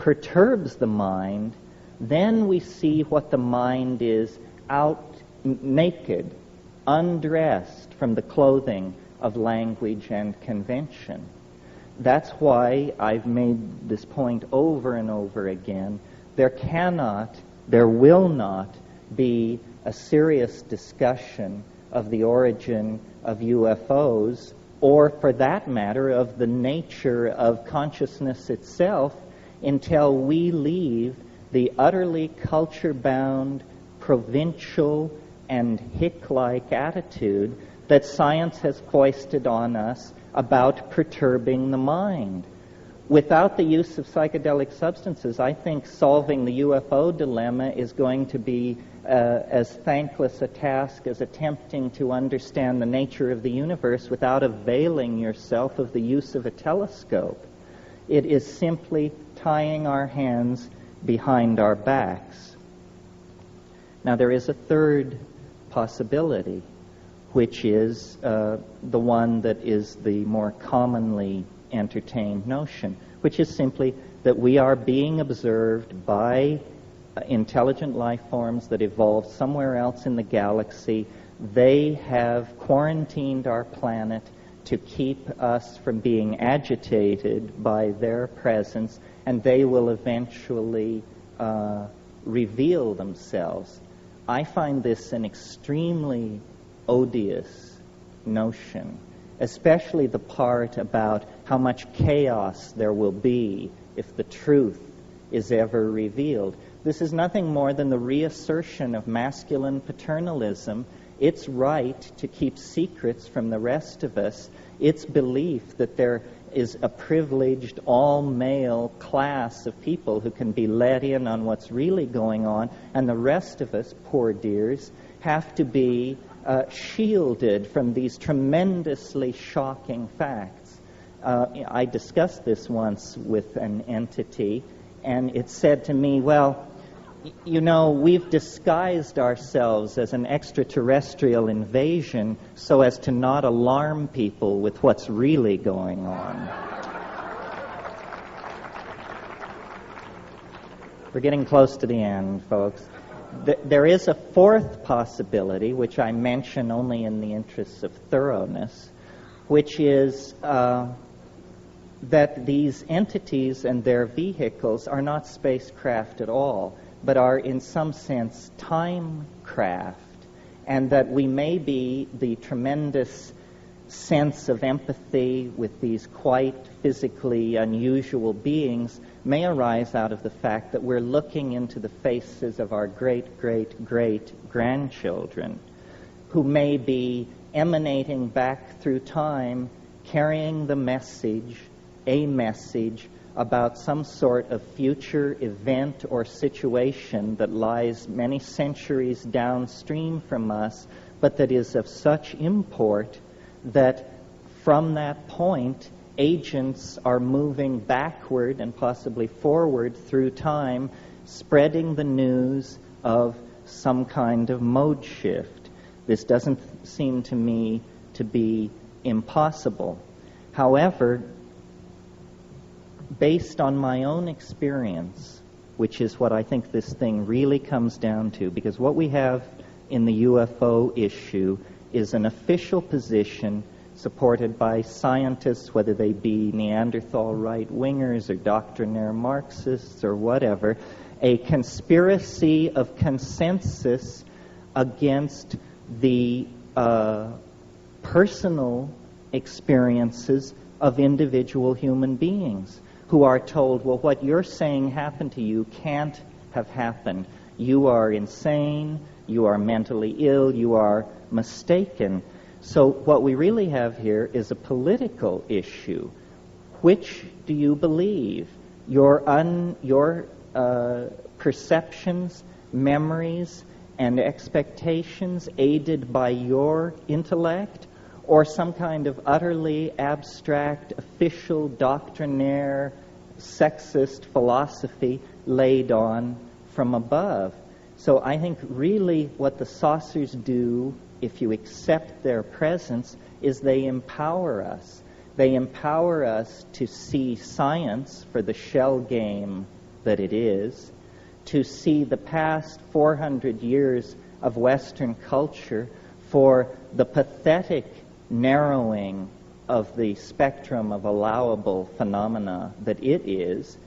perturbs the mind, then we see what the mind is naked, undressed from the clothing of language and convention. That's why I've made this point over and over again. There will not be a serious discussion of the origin of UFOs, or for that matter, of the nature of consciousness itself, until we leave the utterly culture-bound, provincial, and hick-like attitude that science has foisted on us about perturbing the mind. Without the use of psychedelic substances, I think solving the UFO dilemma is going to be as thankless a task as attempting to understand the nature of the universe without availing yourself of the use of a telescope. It is simply tying our hands behind our backs. Now, there is a third possibility, which is the one that is the more commonly entertained notion, which is simply that we are being observed by intelligent life forms that evolved somewhere else in the galaxy. They have quarantined our planet to keep us from being agitated by their presence, and they will eventually reveal themselves. I find this an extremely odious notion, especially the part about how much chaos there will be if the truth is ever revealed. This is nothing more than the reassertion of masculine paternalism, its right to keep secrets from the rest of us, its belief that there is a privileged all-male class of people who can be let in on what's really going on, and the rest of us, poor dears, have to be shielded from these tremendously shocking facts. I discussed this once with an entity, and it said to me, well, you know, we've disguised ourselves as an extraterrestrial invasion so as to not alarm people with what's really going on. We're getting close to the end, folks. There is a fourth possibility, which I mention only in the interests of thoroughness, which is that these entities and their vehicles are not spacecraft at all, but are in some sense time craft, and that we may be the tremendous sense of empathy with these quite physically unusual beings may arise out of the fact that we're looking into the faces of our great-great-great-grandchildren, who may be emanating back through time, carrying the message, a message about some sort of future event or situation that lies many centuries downstream from us, but that is of such import that from that point, agents are moving backward and possibly forward through time, spreading the news of some kind of mode shift. This doesn't seem to me to be impossible. However, based on my own experience, which is what I think this thing really comes down to, because what we have in the UFO issue is an official position supported by scientists, whether they be Neanderthal right-wingers or doctrinaire Marxists or whatever, a conspiracy of consensus against the personal experiences of individual human beings who are told, well, what you're saying happened to you can't have happened. You are insane, you are mentally ill, you are mistaken. So what we really have here is a political issue. Which do you believe? Your perceptions, memories, and expectations aided by your intellect, or some kind of utterly abstract, official, doctrinaire, sexist philosophy laid on from above? So I think really what the saucers do, if you accept their presence, is they empower us. They empower us to see science for the shell game that it is, to see the past 400 years of Western culture for the pathetic narrowing of the spectrum of allowable phenomena that it is,